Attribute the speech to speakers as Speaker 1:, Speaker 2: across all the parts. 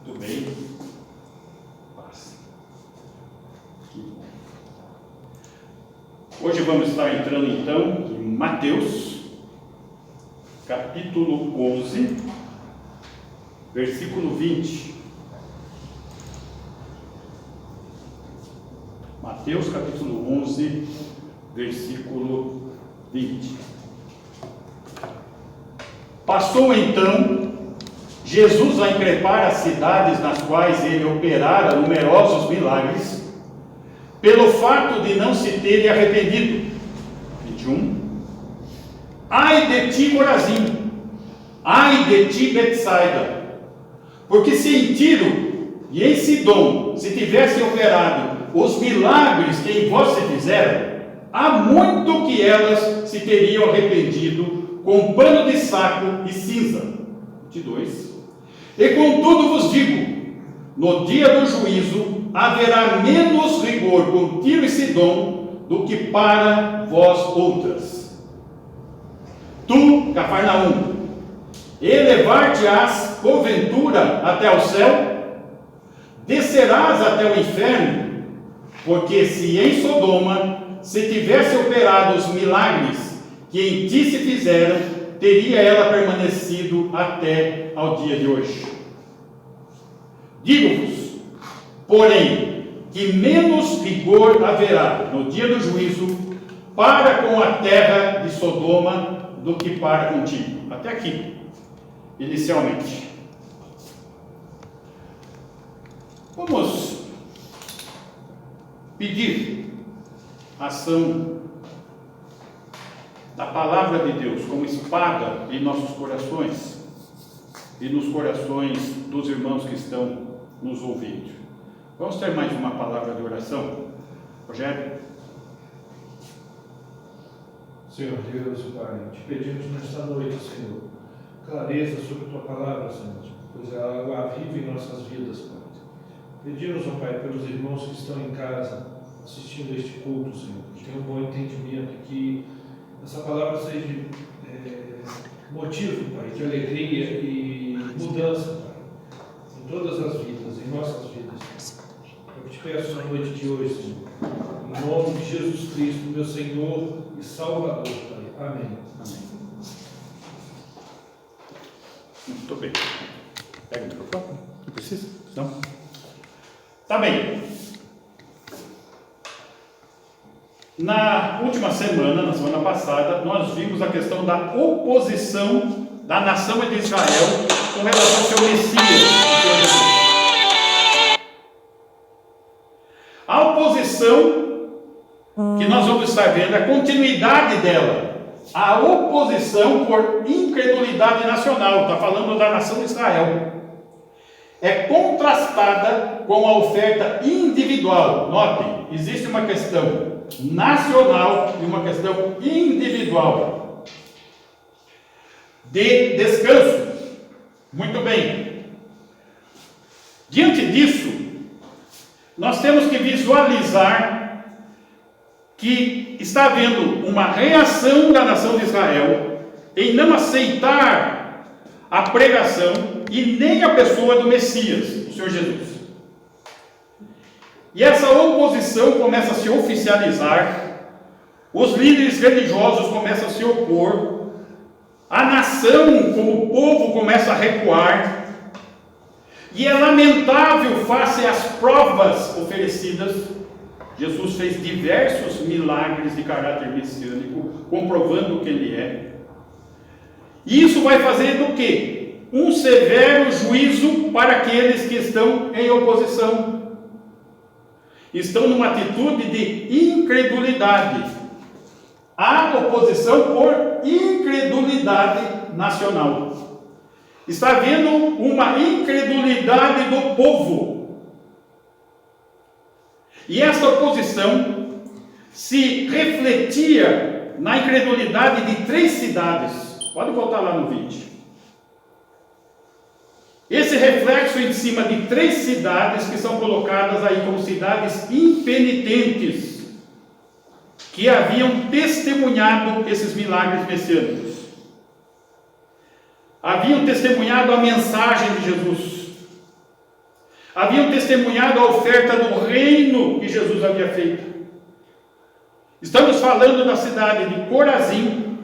Speaker 1: Tudo bem? Passa. Que bom. Hoje vamos estar entrando então em Mateus, capítulo 11, versículo 20. Mateus, capítulo 11, versículo 20. Passou então Jesus a increpar as cidades nas quais ele operara numerosos milagres, pelo fato de não se terem arrependido. 21. Ai de ti, Corazim! Ai de ti, Betsaida! Porque se em Tiro e em Sidom se tivessem operado os milagres que em vós se fizeram, há muito que elas se teriam arrependido com pano de saco e cinza. 22. E contudo vos digo, no dia do juízo haverá menos rigor com Tiro e Sidom do que para vós outras. Tu, Cafarnaum, elevar-te-ás porventura até ao céu? Descerás até o inferno? Porque se em Sodoma se tivesse operado os milagres que em ti se fizeram, teria ela permanecido até ao dia de hoje. Digo-vos, porém, que menos rigor haverá no dia do juízo para com a terra de Sodoma do que para contigo. Até aqui, inicialmente. Vamos pedir a ação da palavra de Deus como espada em nossos corações e nos corações dos irmãos que estão nos ouvindo. Vamos ter mais uma palavra de oração? Rogério?
Speaker 2: Senhor Deus e Pai, te pedimos nesta noite, Senhor, clareza sobre a tua palavra, Senhor, pois é água viva em nossas vidas, Pai. Pedimos, ó Pai, pelos irmãos que estão em casa assistindo este culto, Senhor, que tenham um bom entendimento, que essa palavra seja motivo, Pai, de alegria e mudança, Pai, em todas as vidas, em nossas vidas. Eu te peço na noite de hoje, Senhor, em nome de Jesus Cristo, meu Senhor e Salvador, Pai. Amém.
Speaker 1: Amém. Muito bem. Pega o microfone. Não precisa? Não? Tá bem. Na última semana, na semana passada, nós vimos a questão da oposição da nação de Israel com relação ao seu Messias, o Senhor Jesus. A oposição que nós vamos estar vendo, a continuidade dela, a oposição por incredulidade nacional, está falando da nação de Israel, é contrastada com a oferta individual. Notem, existe uma questão nacional e uma questão individual de descanso. Muito bem. Diante disso, nós temos que visualizar que está havendo uma reação da nação de Israel em não aceitar a pregação e nem a pessoa do Messias, o Senhor Jesus. E essa oposição começa a se oficializar, os líderes religiosos começam a se opor, a nação como povo começa a recuar, e é lamentável face às provas oferecidas. Jesus fez diversos milagres de caráter messiânico, comprovando que ele é. E isso vai fazer do quê? Um severo juízo para aqueles que estão em oposição. Estão numa atitude de incredulidade. Há oposição por incredulidade nacional. Está havendo uma incredulidade do povo. E essa oposição se refletia na incredulidade de 3 cidades. Pode voltar lá no 20. Esse reflexo em cima de 3 cidades que são colocadas aí como cidades impenitentes, que haviam testemunhado esses milagres messiânicos. Haviam testemunhado a mensagem de Jesus. haviam testemunhado a oferta do reino que Jesus havia feito. Estamos falando da cidade de Corazim,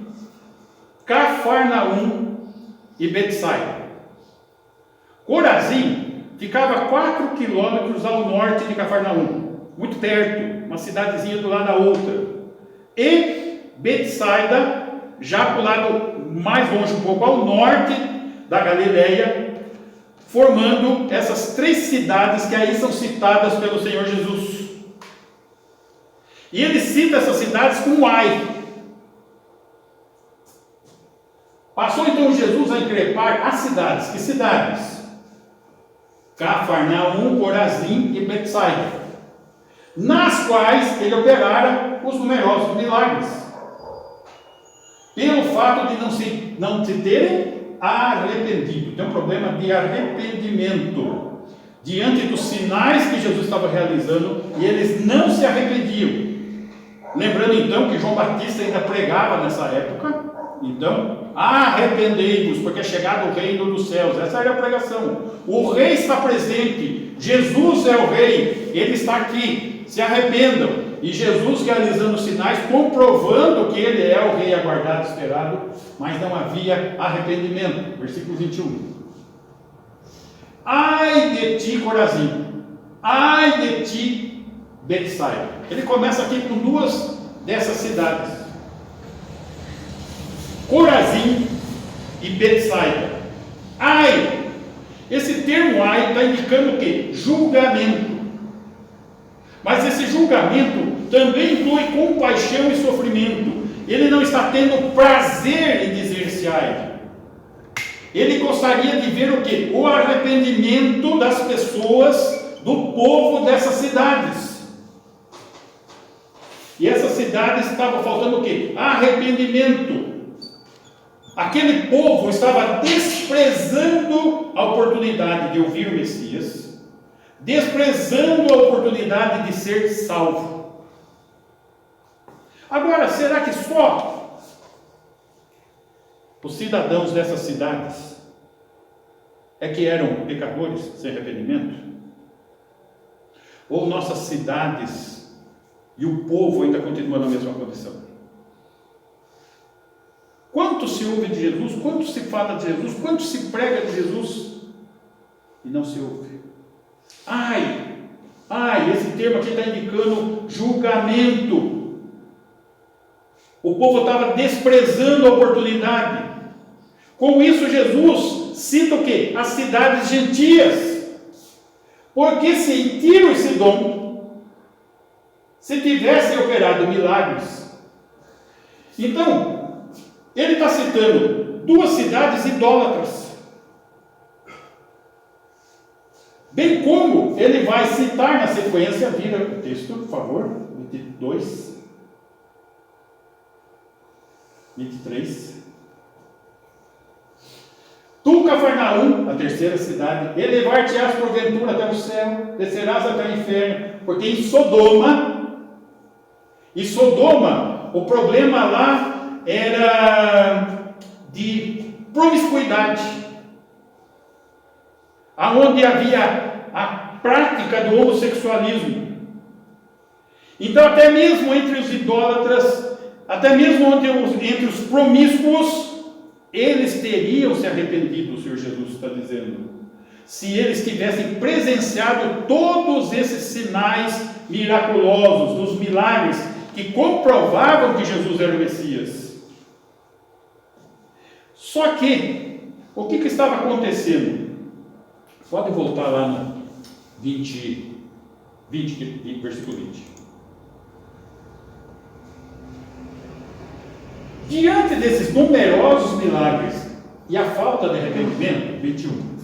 Speaker 1: Cafarnaum e Betsaida. Corazim ficava a 4 quilômetros ao norte de Cafarnaum, muito perto, uma cidadezinha do lado da outra. E Betsaida, já para o lado mais longe, um pouco ao norte da Galileia, formando essas 3 cidades que aí são citadas pelo Senhor Jesus. E ele cita essas cidades com ai. Passou então Jesus a increpar as cidades. Que cidades? Cafarnaum, Corazim e Betsaida, nas quais ele operara os numerosos milagres, pelo fato de não se terem arrependido. Tem um problema de arrependimento diante dos sinais que Jesus estava realizando, e eles não se arrependiam. Lembrando então que João Batista ainda pregava nessa época. Então, arrependei-vos, porque é chegado o reino dos céus. Essa era a pregação. O rei está presente, Jesus é o rei, ele está aqui, se arrependam. E Jesus realizando sinais, comprovando que ele é o rei aguardado, esperado, mas não havia arrependimento. Versículo 21. Ai de ti, Corazim, ai de ti, Betsaida. Ele começa aqui com 2 dessas cidades, Corazim e Betsaida. Ai, esse termo ai está indicando o quê? Julgamento. Mas esse julgamento também inclui compaixão e sofrimento. Ele não está tendo prazer em dizer-se ai. Ele gostaria de ver o quê? O arrependimento das pessoas, do povo dessas cidades. E essas cidades estavam faltando o quê? Arrependimento. Aquele povo estava desprezando a oportunidade de ouvir o Messias, desprezando a oportunidade de ser salvo. Agora, será que só os cidadãos dessas cidades é que eram pecadores sem arrependimento? Ou nossas cidades e o povo ainda continua na mesma condição? Quanto se ouve de Jesus, quanto se fala de Jesus, quanto se prega de Jesus e não se ouve? Ai, esse termo aqui está indicando julgamento. O povo estava desprezando a oportunidade. Com isso, Jesus cita o quê? As cidades gentias. Porque se em Tiro e Sidom se tivessem operado milagres, então ele está citando 2 cidades idólatras, bem como ele vai citar na sequência, vira o texto, por favor, 22, 23. Tu, Cafarnaum, a 3ª cidade, elevar-te-ás porventura até o céu, descerás até o inferno, porque em Sodoma, o problema lá era de promiscuidade, aonde havia a prática do homossexualismo. Então, até mesmo entre os idólatras, até mesmo entre os promíscuos, eles teriam se arrependido, o Senhor Jesus está dizendo, se eles tivessem presenciado todos esses sinais miraculosos, dos milagres que comprovavam que Jesus era o Messias. Só que, o que estava acontecendo? Pode voltar lá no 20, versículo 20. Diante desses numerosos milagres e a falta de arrependimento, 21,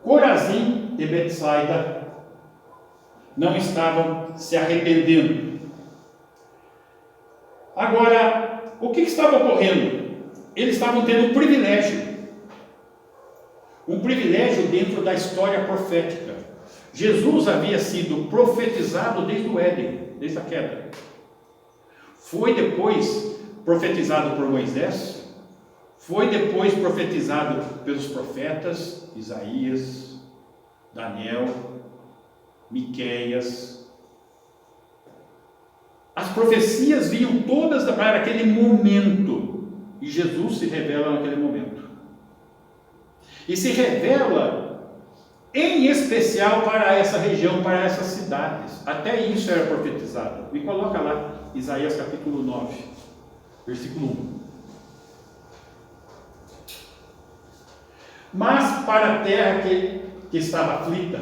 Speaker 1: Corazim e Betsaida não estavam se arrependendo. Agora, o que estava ocorrendo? Eles estavam tendo um privilégio dentro da história profética. Jesus havia sido profetizado desde o Éden, desde a queda. Foi depois profetizado por Moisés, foi depois profetizado pelos profetas Isaías, Daniel, Miqueias. As profecias vinham todas para aquele momento, e Jesus se revela naquele momento. E se revela em especial para essa região, para essas cidades. Até isso era profetizado. Me coloca lá, Isaías capítulo 9, versículo 1. Mas para a terra que estava aflita,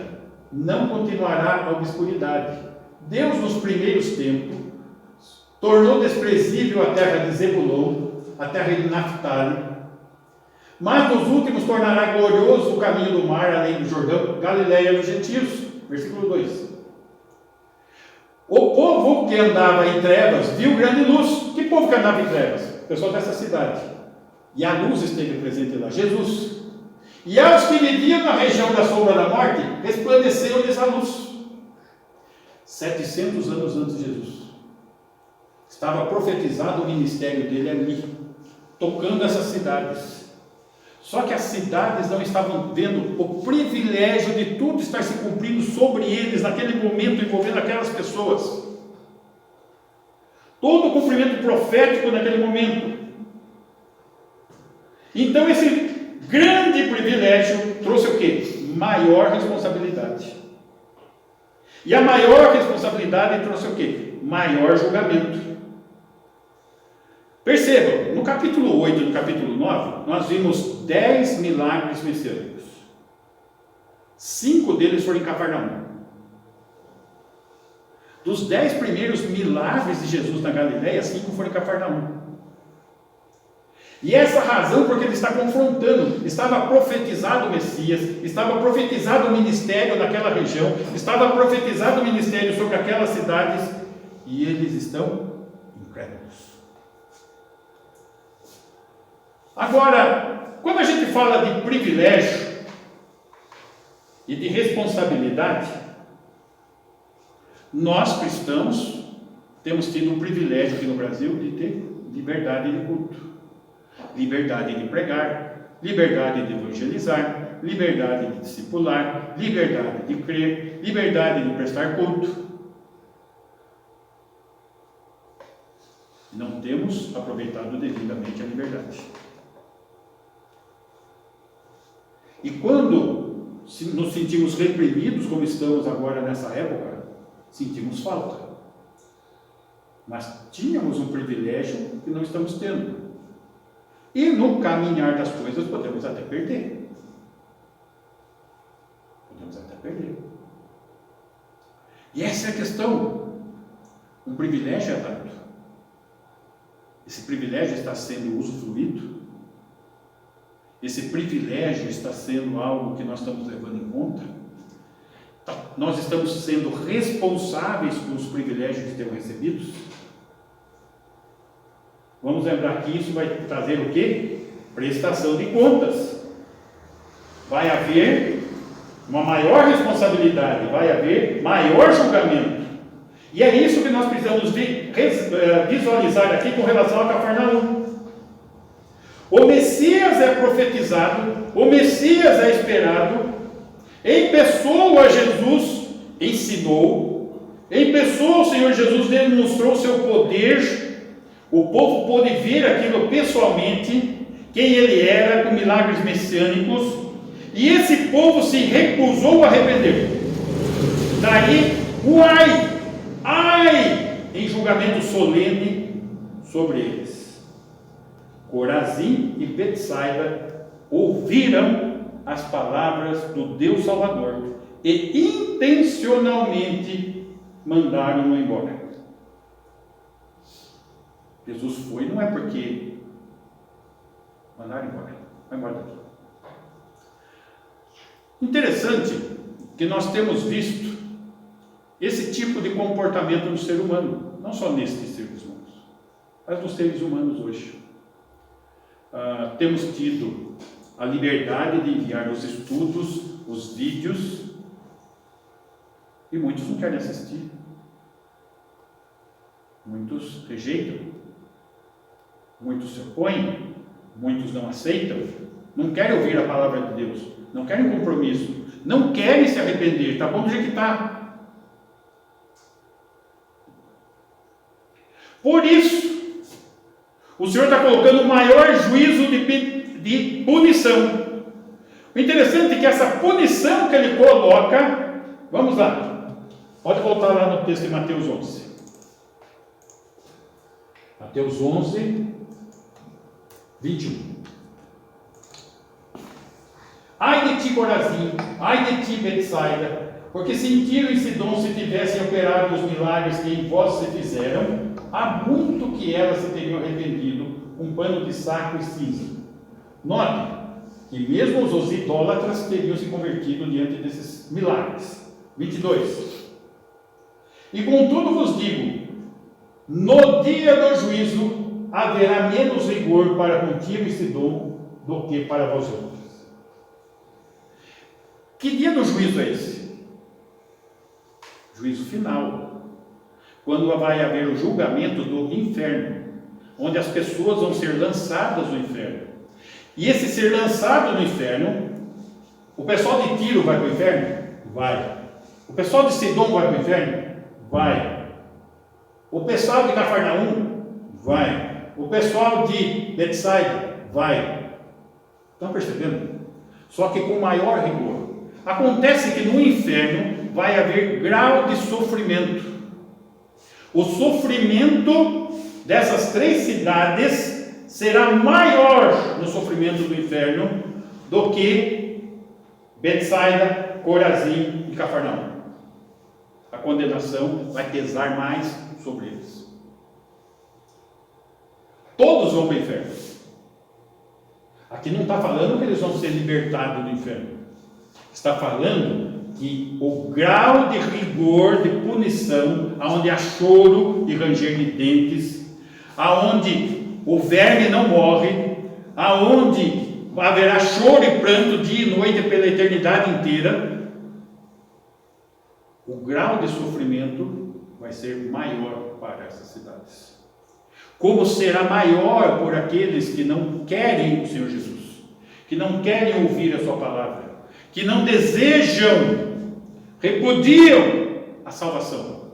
Speaker 1: não continuará a obscuridade. Deus, nos primeiros tempos, tornou desprezível a terra de Zebulon, a terra de Naftali, mas nos últimos tornará glorioso o caminho do mar, além do Jordão, Galileia dos gentios. Versículo 2. O povo que andava em trevas viu grande luz. Que povo que andava em trevas? O pessoal dessa cidade. E a luz esteve presente lá, Jesus. E aos que viviam na região da sombra da morte, resplandeceu-lhes a luz. 700 anos antes de Jesus. Estava profetizado o ministério dele ali, tocando essas cidades. Só que as cidades não estavam vendo o privilégio de tudo estar se cumprindo sobre eles, naquele momento, envolvendo aquelas pessoas. Todo o cumprimento profético naquele momento. Então esse grande privilégio trouxe o quê? Maior responsabilidade. E a maior responsabilidade trouxe o quê? Maior julgamento. Percebam, no capítulo 8 e no capítulo 9, nós vimos 10 milagres messiânicos. 5 deles foram em Cafarnaum. Dos 10 primeiros milagres de Jesus na Galileia, 5 foram em Cafarnaum. E essa razão porque ele está confrontando, estava profetizado o Messias, estava profetizado o ministério naquela região, estava profetizado o ministério sobre aquelas cidades, e eles estão incrédulos. Agora, quando a gente fala de privilégio e de responsabilidade, nós cristãos temos tido o privilégio aqui no Brasil de ter liberdade de culto, liberdade de pregar, liberdade de evangelizar, liberdade de discipular, liberdade de crer, liberdade de prestar culto. Não temos aproveitado devidamente a liberdade. E quando nos sentimos reprimidos, como estamos agora nessa época, sentimos falta. Mas tínhamos um privilégio que não estamos tendo. E no caminhar das coisas podemos até perder. Podemos até perder. E essa é a questão. Um privilégio é dado. Esse privilégio está sendo usufruído. Esse privilégio está sendo algo que nós estamos levando em conta. Nós estamos sendo responsáveis pelos privilégios que temos recebidos. Vamos lembrar que isso vai trazer o quê? Prestação de contas. Vai haver uma maior responsabilidade, vai haver maior julgamento. E é isso que nós precisamos visualizar aqui com relação a Cafarnaum. O Messias é profetizado, o Messias é esperado, em pessoa Jesus ensinou, em pessoa o Senhor Jesus demonstrou o seu poder, o povo pôde ver aquilo pessoalmente, quem ele era, com milagres messiânicos, e esse povo se recusou a arrepender. Daí, o ai, em julgamento solene sobre eles. Corazim e Betsaida ouviram as palavras do Deus Salvador e intencionalmente mandaram-no embora. Jesus foi, não é porque mandaram embora, vai embora daqui. Interessante que nós temos visto esse tipo de comportamento no ser humano, não só nestes seres humanos, mas nos seres humanos hoje. Temos tido a liberdade de enviar os estudos, os vídeos, e muitos não querem assistir. Muitos rejeitam, muitos se opõem, muitos não aceitam, não querem ouvir a palavra de Deus, não querem compromisso, não querem se arrepender, está bom do jeito que está. Por isso, o Senhor está colocando o maior juízo de punição. O interessante é que essa punição que Ele coloca, vamos lá, pode voltar lá no texto de Mateus 11. Mateus 11, 21. Ai de ti, Corazim, ai de ti, Betsaida, porque se em Tiro e Sidom se tivessem operado os milagres que em vós se fizeram, há muito que elas se teriam arrependido com pano de saco e cinza. Note que mesmo os idólatras teriam se convertido diante desses milagres. 22. E contudo vos digo, no dia do juízo haverá menos rigor para com Tiro e Sidom do que para vós outros. Que dia do juízo é esse? Juízo final. Quando vai haver o julgamento do inferno, onde as pessoas vão ser lançadas no inferno. E esse ser lançado no inferno, o pessoal de Tiro vai para o inferno? Vai. O pessoal de Sidom vai para o inferno? Vai. O pessoal de Cafarnaum? Vai. O pessoal de Betsaida? Vai. Estão percebendo? Só que com maior rigor. Acontece que no inferno vai haver grau de sofrimento. O sofrimento dessas 3 cidades será maior no sofrimento do inferno do que Betsaida, Corazim e Cafarnaum. A condenação vai pesar mais sobre eles. Todos vão para o inferno. Aqui não está falando que eles vão ser libertados do inferno. Está falando que o grau de rigor, de punição, aonde há choro e ranger de dentes, aonde o verme não morre, aonde haverá choro e pranto dia e noite pela eternidade inteira, o grau de sofrimento vai ser maior para essas cidades. Como será maior por aqueles que não querem o Senhor Jesus, que não querem ouvir a sua palavra, que não desejam, repudiam a salvação.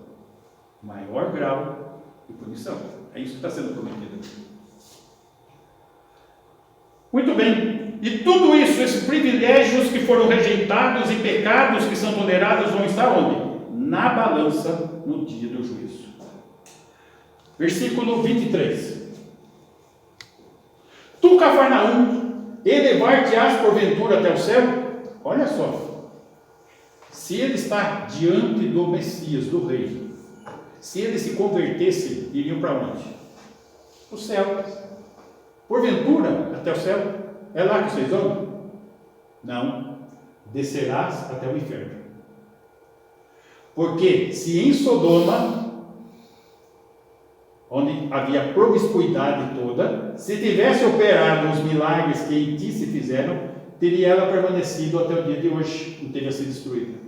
Speaker 1: Maior grau de punição. É isso que está sendo prometido aqui. Muito bem. E tudo isso, esses privilégios que foram rejeitados e pecados que são tolerados vão estar onde? Na balança no dia do juízo. Versículo 23. Tu, Cafarnaum, elevar-te-ás porventura até o céu? Olha só, se ele está diante do Messias, do Rei, se ele se convertesse, iriam para onde? O céu. Porventura, até o céu? É lá que vocês vão? Não, descerás até o inferno. Porque se em Sodoma, onde havia promiscuidade toda, se tivesse operado os milagres que em ti se fizeram, teria ela permanecido até o dia de hoje, não teria sido destruída.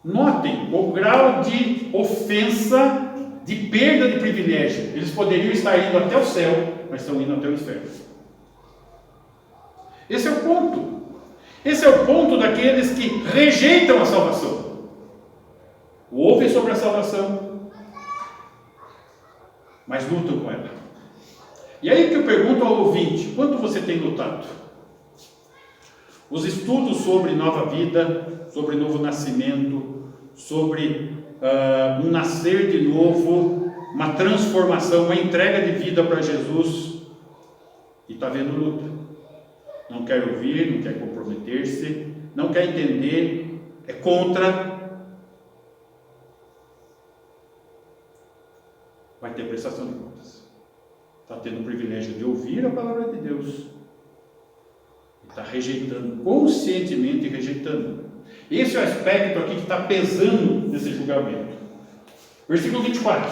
Speaker 1: Notem o grau de ofensa, de perda de privilégio. Eles poderiam estar indo até o céu, mas estão indo até o inferno. Esse é o ponto. Esse é o ponto daqueles que rejeitam a salvação. Ouvem sobre a salvação, mas lutam com ela. E aí que eu pergunto ao ouvinte, quanto você tem lutado? Os estudos sobre nova vida, sobre novo nascimento, sobre um nascer de novo, uma transformação, uma entrega de vida para Jesus, e está vendo luta. Não quer ouvir, não quer comprometer-se, não quer entender, é contra. Vai ter prestação de contas. Está tendo o privilégio de ouvir a palavra de Deus. E está rejeitando, conscientemente rejeitando. Esse é o aspecto aqui que está pesando nesse julgamento. Versículo 24.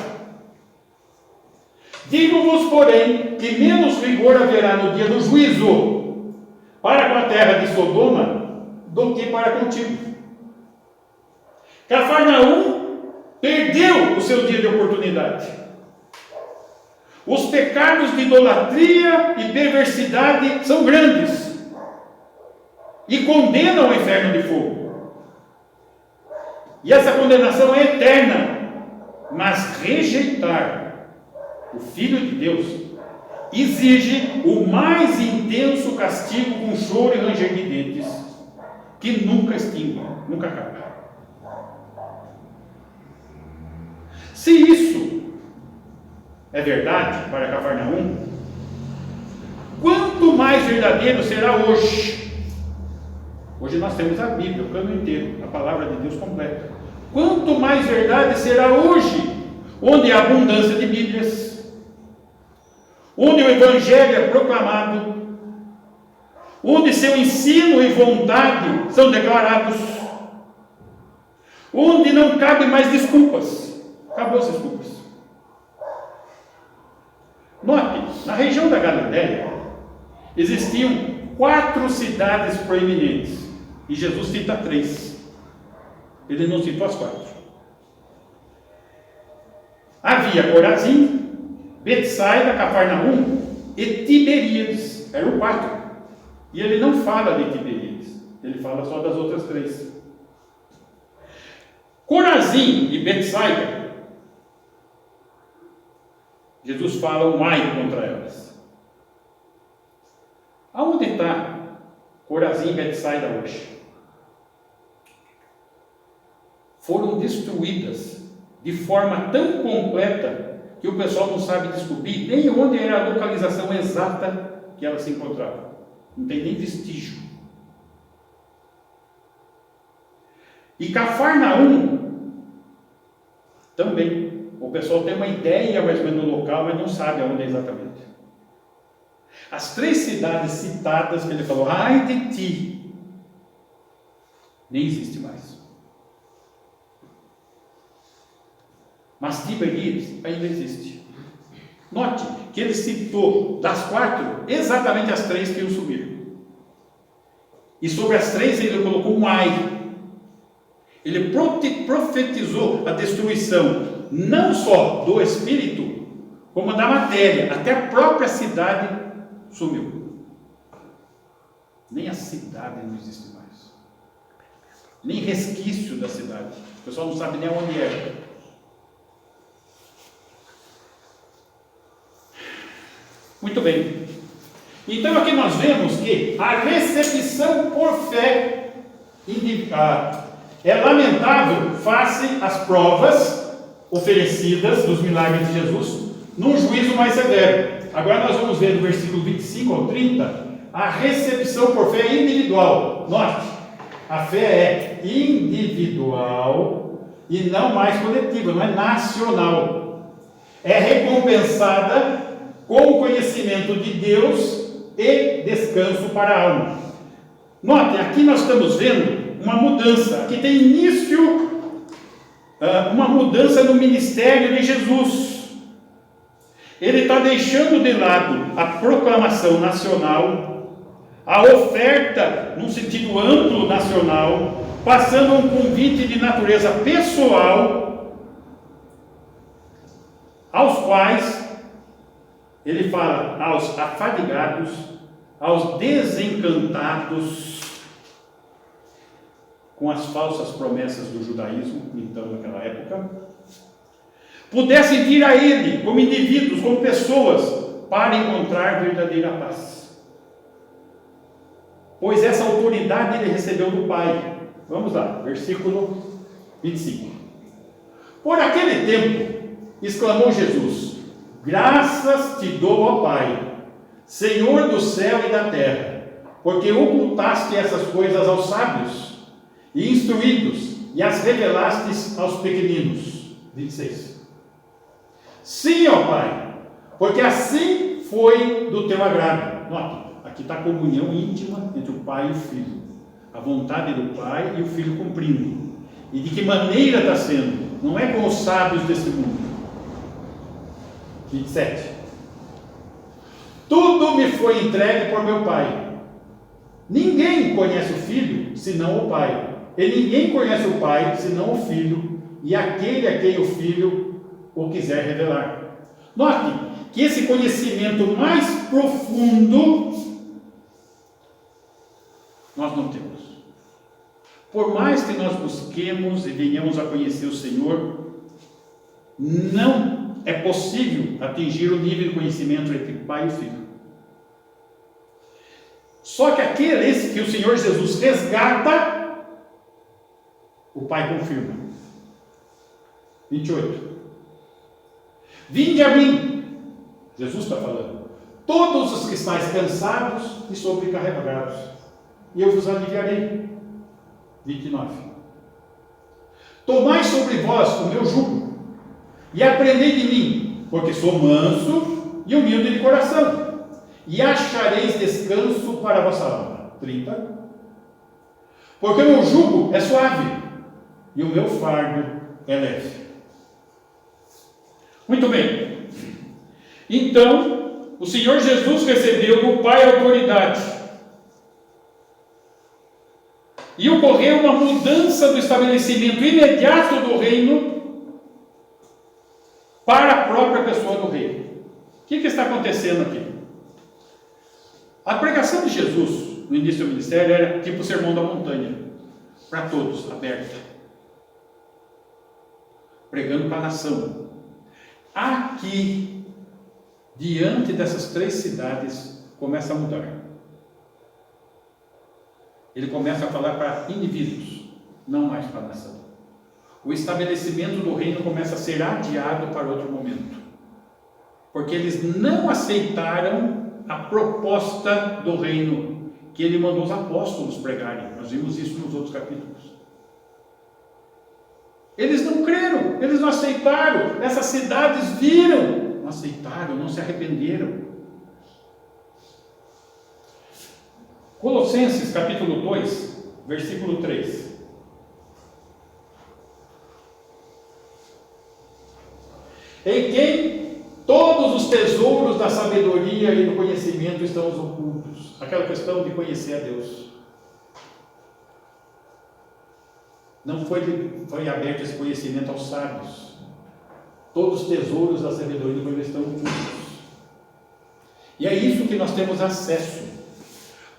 Speaker 1: Digo-vos, porém, que menos rigor haverá no dia do juízo para com a terra de Sodoma do que para contigo. Cafarnaum perdeu o seu dia de oportunidade. Os pecados de idolatria e perversidade são grandes e condenam ao inferno de fogo. E essa condenação é eterna. Mas rejeitar o Filho de Deus exige o mais intenso castigo com choro e ranger de dentes, que nunca extingue, nunca acaba. Se isso é verdade para Cafarnaum, quanto mais verdadeiro será hoje. Hoje nós temos a Bíblia, o cano inteiro, a palavra de Deus completa. Quanto mais verdade será hoje, onde há abundância de Bíblias, onde o Evangelho é proclamado, onde seu ensino e vontade são declarados, onde não cabe mais desculpas. Acabou as desculpas. Note, na região da Galiléia existiam 4 cidades proeminentes e Jesus cita 3. Ele não citou as 4. Havia Corazim, Betsaida, Cafarnaum e Tiberíades. Eram 4. E ele não fala de Tiberíades, ele fala só das outras 3. Corazim e Betsaida, Jesus fala um ai contra elas. Aonde está Corazim e Betsaida hoje? Foram destruídas de forma tão completa que o pessoal não sabe descobrir nem onde era a localização exata que elas se encontravam. Não tem nem vestígio. E Cafarnaum também. O pessoal tem uma ideia mais ou menos do local, mas não sabe aonde é exatamente. As 3 cidades citadas que ele falou, ai de ti, nem existe mais. Mas Tiberíades ainda existe. Note que ele citou das 4, exatamente as 3 que iam subir. E sobre as 3 ele colocou um ai. Ele profetizou a destruição não só do espírito, como da matéria. Até a própria cidade sumiu. Nem a cidade não existe mais. Nem resquício da cidade. O pessoal não sabe nem onde é. Muito bem. Então aqui nós vemos que a recepção por fé é lamentável face às provas oferecidas dos milagres de Jesus num juízo mais severo. Agora nós vamos ver do versículo 25 ao 30 a recepção por fé individual. Note, a fé é individual e não mais coletiva, não é nacional. É recompensada com o conhecimento de Deus e descanso para a alma. Note, aqui nós estamos vendo uma mudança. Aqui tem início uma mudança no ministério de Jesus. Ele está deixando de lado a proclamação nacional, a oferta num sentido amplo nacional, passando a um convite de natureza pessoal, aos quais ele fala aos afadigados, aos desencantados com as falsas promessas do judaísmo, então, naquela época, pudessem vir a ele como indivíduos, como pessoas, para encontrar verdadeira paz. Pois essa autoridade ele recebeu do Pai. Vamos lá, versículo 25. Por aquele tempo, exclamou Jesus: graças te dou, ó Pai, Senhor do céu e da terra, porque ocultaste essas coisas aos sábios e instruídos, e as revelastes aos pequeninos. 26. Sim, ó Pai, porque assim foi do teu agrado. Note, aqui está a comunhão íntima entre o Pai e o Filho, a vontade do Pai e o Filho cumprindo. E de que maneira está sendo? Não é com os sábios desse mundo. 27. Tudo me foi entregue por meu Pai. Ninguém conhece o Filho, senão o Pai. E ninguém conhece o Pai, senão o Filho, e aquele a quem o Filho o quiser revelar. Note que esse conhecimento mais profundo nós não temos. Por mais que nós busquemos e venhamos a conhecer o Senhor, não é possível atingir o nível de conhecimento entre pai e filho. Só que aqueles que o Senhor Jesus resgata, o Pai confirma. 28. Vinde a mim, Jesus está falando, todos os que estáis cansados e sobrecarregados, e eu vos aliviarei. 29. Tomai sobre vós o meu jugo, e aprendei de mim, porque sou manso e humilde de coração, e achareis descanso para a vossa alma. 30. Porque o meu jugo é suave, e o meu fardo é leve. Muito bem. Então, o Senhor Jesus recebeu do Pai a autoridade. E ocorreu uma mudança do estabelecimento imediato do reino para a própria pessoa do rei. O que está acontecendo aqui? A pregação de Jesus no início do ministério era tipo o sermão da montanha, para todos, aberta, pregando para a nação. Aqui, diante dessas 3 cidades, começa a mudar. Ele começa a falar para indivíduos, não mais para a nação. O estabelecimento do reino começa a ser adiado para outro momento, porque eles não aceitaram a proposta do reino que ele mandou os apóstolos pregarem. Nós vimos isso nos outros capítulos. Eles não creram, eles não aceitaram. Essas cidades viram, não aceitaram, não se arrependeram. Colossenses capítulo 2, versículo 3. Em quem todos os tesouros da sabedoria e do conhecimento estão ocultos. Aquela questão de conhecer a Deus. Não foi aberto esse conhecimento aos sábios. Todos os tesouros da sabedoria e do conhecimento estão ocultos. E é isso que nós temos acesso.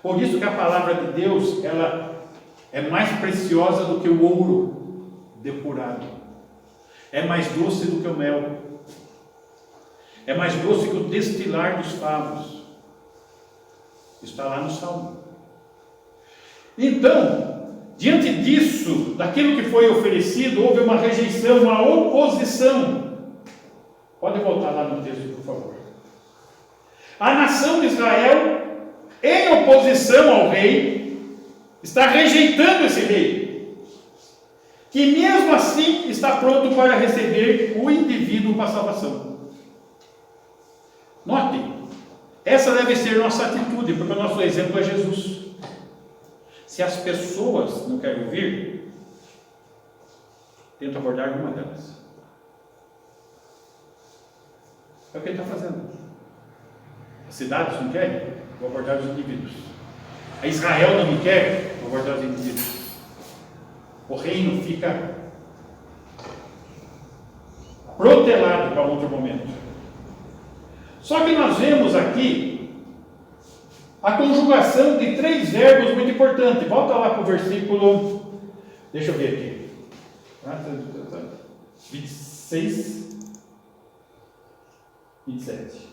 Speaker 1: Por isso que a palavra de Deus, ela é mais preciosa do que o ouro depurado. É mais doce do que o mel. É mais doce que o destilar dos favos. Está lá no Salmo. Então, diante disso, daquilo que foi oferecido, houve uma rejeição, uma oposição. Pode voltar lá no texto, por favor. A nação de Israel, em oposição ao rei, está rejeitando esse rei, que mesmo assim está pronto para receber o indivíduo para a salvação. Notem, essa deve ser nossa atitude, porque o nosso exemplo é Jesus. Se as pessoas não querem ouvir, tenta abordar alguma delas. É o que ele está fazendo. As cidades não querem, vou abordar os indivíduos. A Israel não me quer, vou abordar os indivíduos. O reino fica protelado para outro momento. Só que nós vemos aqui a conjugação de 3 verbos muito importantes. Volta lá para o versículo, deixa eu ver aqui, 26, 27,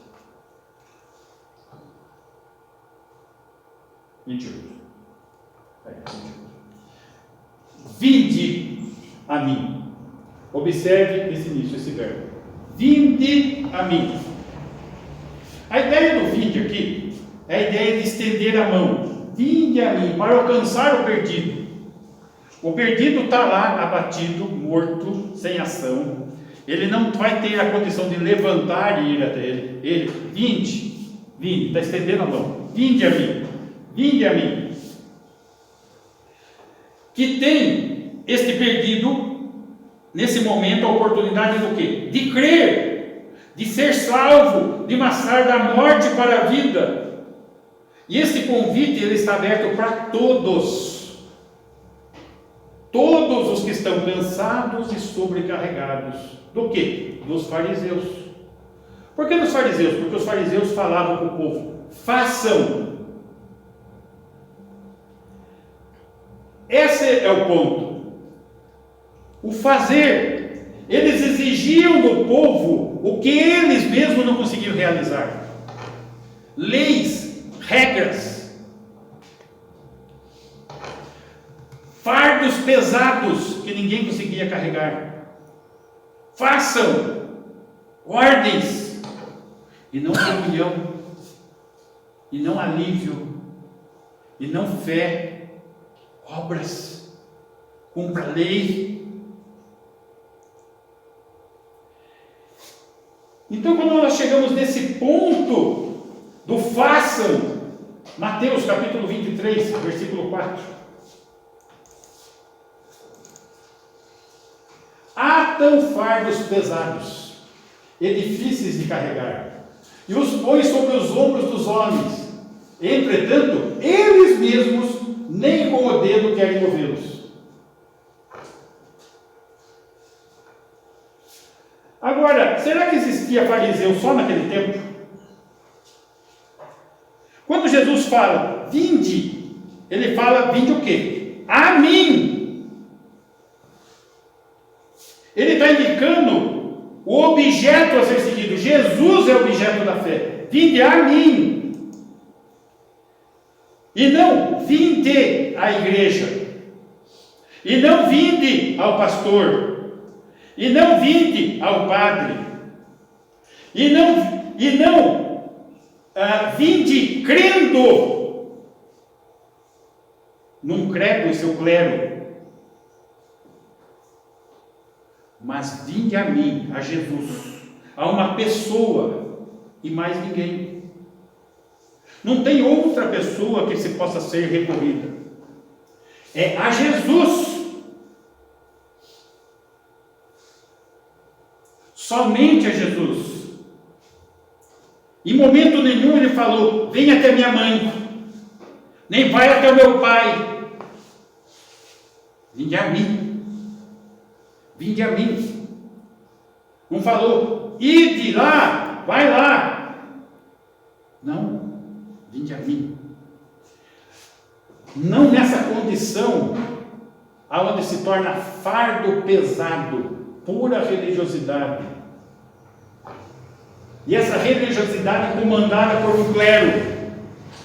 Speaker 1: 28. Vinde a mim. Observe esse início, esse verbo. Vinde a mim. A ideia do vinde aqui é a ideia de estender a mão. Vinde a mim, para alcançar o perdido. O perdido está lá, abatido, morto, sem ação. Ele não vai ter a condição de levantar e ir até ele. Ele, vinde, está estendendo a mão. Vinde a mim, vinde a mim. Que tem este perdido, nesse momento, a oportunidade do quê? De crer. De ser salvo, de passar da morte para a vida. E esse convite ele está aberto para todos. Todos os que estão cansados e sobrecarregados. Do quê? Dos fariseus. Por que dos fariseus? Porque os fariseus falavam para o povo: façam. Esse é o ponto. O fazer. Eles exigiam do povo o que eles mesmos não conseguiam realizar. Leis, regras, fardos pesados que ninguém conseguia carregar. Façam ordens e não comunhão, e não alívio, e não fé, obras. Cumpra a lei. Então, quando nós chegamos nesse ponto do façam, Mateus capítulo 23, versículo 4. Atam fardos pesados e difíceis de carregar, e os põe sobre os ombros dos homens. Entretanto, eles mesmos nem com o dedo querem movê-los. Agora, será que existia fariseu só naquele tempo? Quando Jesus fala, vinde, ele fala, vinde o quê? A mim. Ele está indicando o objeto a ser seguido. Jesus é o objeto da fé. Vinde a mim. E não vinde à igreja. E não vinde ao pastor. E não vinde ao padre, e não vinde crendo num credo e seu clero, mas vinde a mim, a Jesus, a uma pessoa e mais ninguém. Não tem outra pessoa que se possa ser recorrida, é a Jesus. Somente a Jesus. Em momento nenhum ele falou, vem até minha mãe, nem vai até o meu pai. Vinde a mim. Vinde a mim. Não falou, ide lá, vai lá. Não, vinde a mim. Não nessa condição, aonde se torna fardo pesado, pura religiosidade. E essa religiosidade comandada por um clero,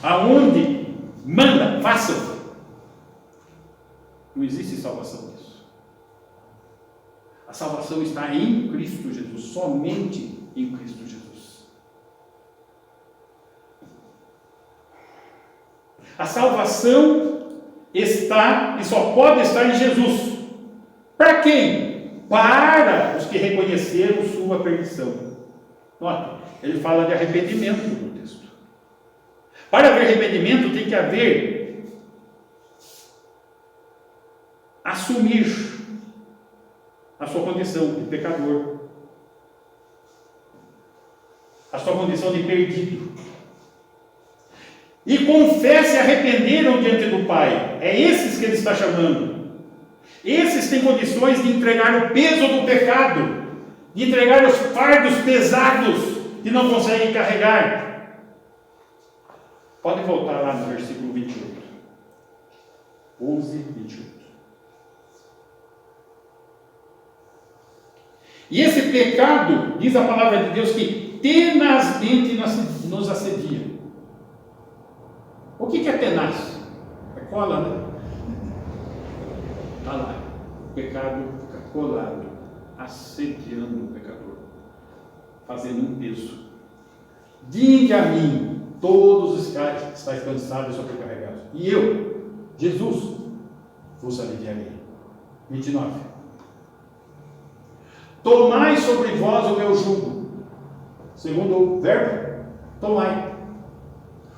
Speaker 1: aonde manda, façam. Não existe salvação nisso. A salvação está em Cristo Jesus, somente em Cristo Jesus. A salvação está e só pode estar em Jesus. Para quem? Para os que reconheceram sua perdição. Nota, ele fala de arrependimento no texto. Para haver arrependimento tem que haver assumir a sua condição de pecador, a sua condição de perdido, e confesse e arrependeram diante do Pai. É esses que ele está chamando. Esses têm condições de entregar o peso do pecado, de entregar os fardos pesados que não conseguem carregar. Pode voltar lá no versículo 28. 11, 28. E esse pecado, diz a palavra de Deus, que tenazmente nos assedia. O que é tenaz? É cola, né? Olha lá. O pecado fica colado, assediando o pecador, fazendo um peso. Diga a mim, todos os que estáis cansados e sobrecarregados, e eu, Jesus, vos aliviarei. 29. Tomai sobre vós o meu jugo. Segundo o verbo, tomai.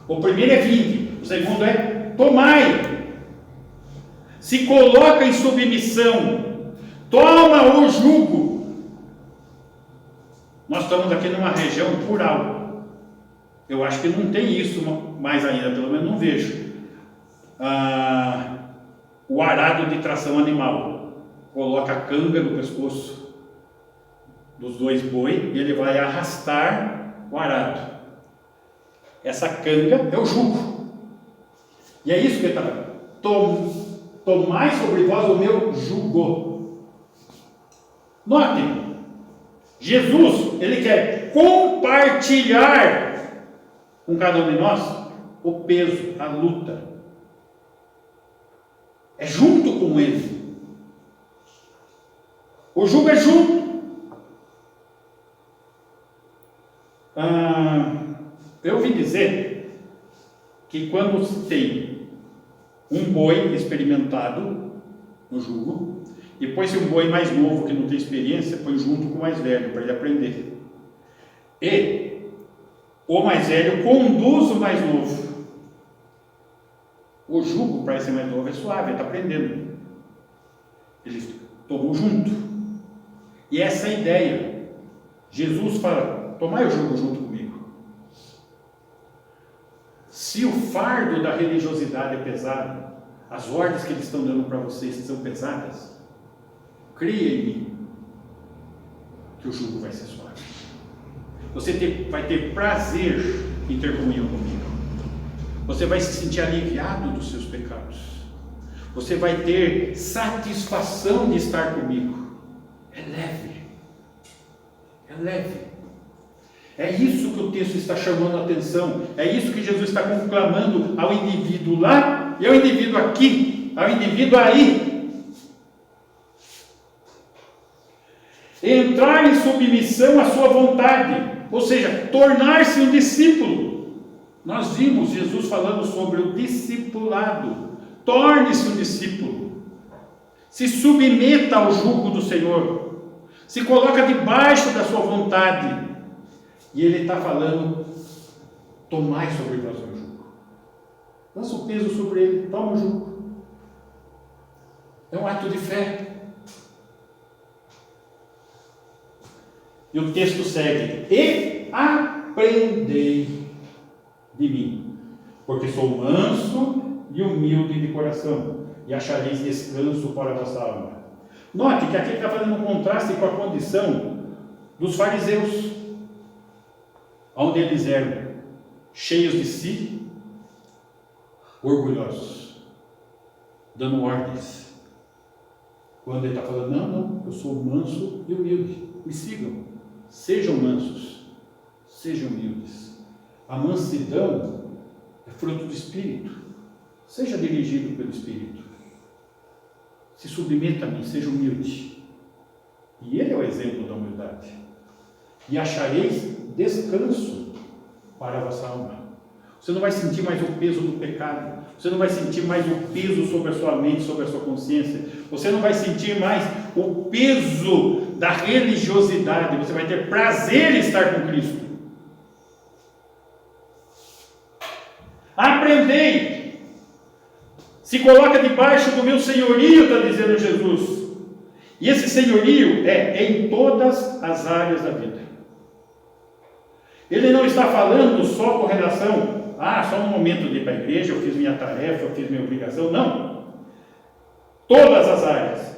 Speaker 1: O primeiro é vinde, o segundo é tomai. Se coloca em submissão, toma o jugo. Nós estamos aqui numa região rural. Eu acho que não tem isso mais ainda, pelo menos não vejo. O arado de tração animal. Coloca a canga no pescoço dos dois boi e ele vai arrastar o arado. Essa canga é o jugo. E é isso que ele está falando. Tomai sobre vós o meu jugo. Notem, Jesus, ele quer compartilhar com cada um de nós o peso, a luta. É junto com ele. O jugo é junto. Eu ouvi dizer que quando se tem um boi experimentado no jugo, e põe-se um boi mais novo que não tem experiência, põe junto com o mais velho para ele aprender. E o mais velho conduz o mais novo. O jugo para esse mais novo é suave, ele está aprendendo. Eles tomam junto. E essa é a ideia. Jesus fala: tomai o jugo junto comigo. Se o fardo da religiosidade é pesado, as ordens que eles estão dando para vocês são pesadas, creia em mim que o jugo vai ser suave. Você vai ter prazer em ter comunhão comigo. Você vai se sentir aliviado dos seus pecados. Você vai ter satisfação de estar comigo. É leve. É leve. É isso que o texto está chamando a atenção. É isso que Jesus está conclamando ao indivíduo lá e ao indivíduo aqui, ao indivíduo aí. Entrar em submissão à sua vontade, ou seja, tornar-se um discípulo. Nós vimos Jesus falando sobre o discipulado. Torne-se um discípulo. Se submeta ao jugo do Senhor. Se coloca debaixo da sua vontade. E ele está falando: tomai sobre vós o jugo. Lança o peso sobre ele, toma o jugo. É um ato de fé. E o texto segue: e aprendei de mim, porque sou manso e humilde de coração, e achareis descanso para a vossa alma. Note que aqui ele está fazendo um contraste com a condição dos fariseus, onde eles eram cheios de si, orgulhosos, dando ordens. Quando ele está falando: não, eu sou manso e humilde, me sigam, sejam mansos, sejam humildes. A mansidão é fruto do Espírito. Seja dirigido pelo Espírito. Se submeta a mim, seja humilde. E ele é o exemplo da humildade. E achareis descanso para a vossa alma. Você não vai sentir mais o peso do pecado. Você não vai sentir mais o peso sobre a sua mente, sobre a sua consciência. Você não vai sentir mais o peso da religiosidade. Você vai ter prazer em estar com Cristo. Aprendei. Se coloca debaixo do meu senhorio, está dizendo Jesus. E esse senhorio é em todas as áreas da vida. Ele não está falando só com relação, só no momento de ir para a igreja, eu fiz minha tarefa, eu fiz minha obrigação. Não. Todas as áreas.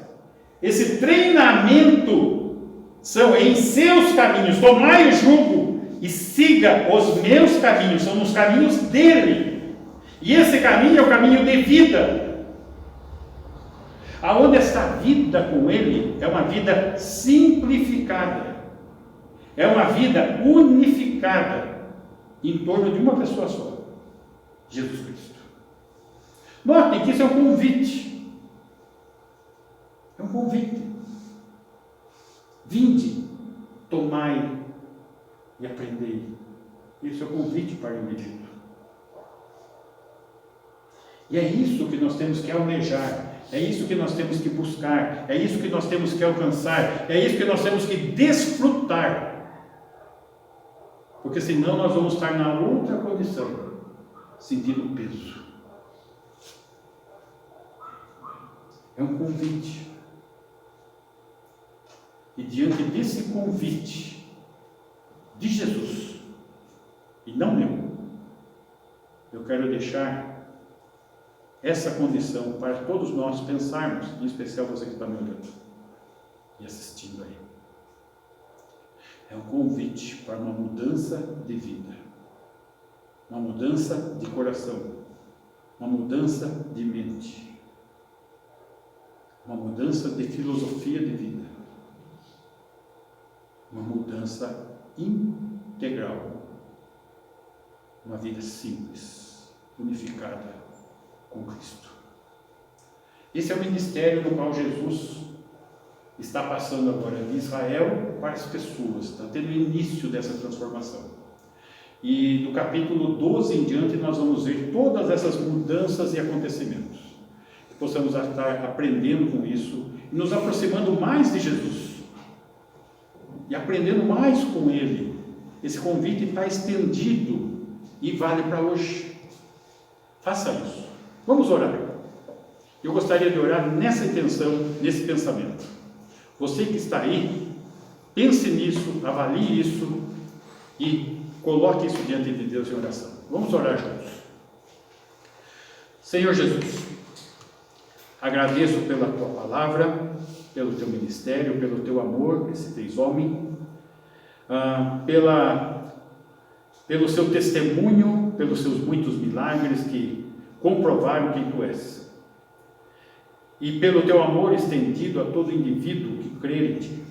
Speaker 1: Esse treinamento são em seus caminhos. Tomai o jugo e siga os meus caminhos. São os caminhos dele. E esse caminho é o caminho de vida. Aonde esta vida com ele é uma vida simplificada. É uma vida unificada em torno de uma pessoa só, Jesus Cristo. Notem que isso é um convite. É um convite. Vinde, tomai e aprendei. Isso é um convite para o indivíduo. E é isso que nós temos que almejar. É isso que nós temos que buscar. É isso que nós temos que alcançar. É isso que nós temos que desfrutar. Porque senão nós vamos estar na outra condição, sentindo o peso. É um convite. E diante desse convite de Jesus, e não meu, eu quero deixar essa condição para todos nós pensarmos, em especial você que está me olhando e assistindo aí. É um convite para uma mudança de vida, uma mudança de coração, uma mudança de mente, uma mudança de filosofia de vida, uma mudança integral, uma vida simples, unificada com Cristo. Esse é o ministério no qual Jesus está passando agora de Israel para as pessoas, está tendo o início dessa transformação. E do capítulo 12 em diante nós vamos ver todas essas mudanças e acontecimentos, que possamos estar aprendendo com isso e nos aproximando mais de Jesus e aprendendo mais com Ele. Esse convite está estendido e vale para hoje. Faça isso. Vamos orar. Eu gostaria de orar nessa intenção, nesse pensamento. Você que está aí, pense nisso, avalie isso e coloque isso diante de Deus em oração. Vamos orar juntos. Senhor Jesus, agradeço pela Tua palavra, pelo Teu ministério, pelo Teu amor que se fez homem, pelo Seu testemunho, pelos Seus muitos milagres que comprovaram quem Tu és. E pelo Teu amor estendido a todo indivíduo que crê em Ti.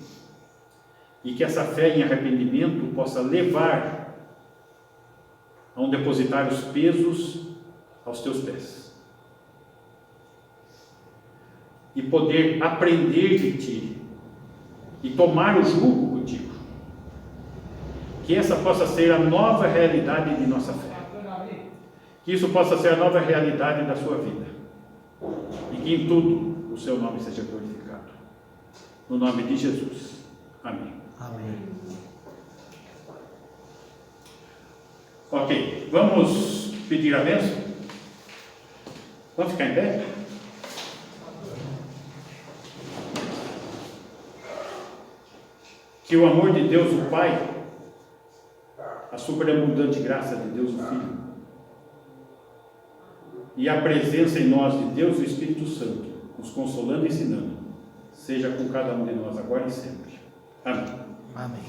Speaker 1: E que essa fé em arrependimento possa levar a depositar os pesos aos Teus pés. E poder aprender de Ti. E tomar o jugo contigo. Que essa possa ser a nova realidade de nossa fé. Que isso possa ser a nova realidade da sua vida. E que em tudo o seu nome seja glorificado. No nome de Jesus. Amém.
Speaker 3: Amém.
Speaker 1: Ok, vamos pedir a bênção? Vamos ficar em pé? Que o amor de Deus, o Pai, a superabundante graça de Deus, o Filho, e a presença em nós de Deus, o Espírito Santo, nos consolando e ensinando, seja com cada um de nós agora e sempre. Amém.
Speaker 3: Amém.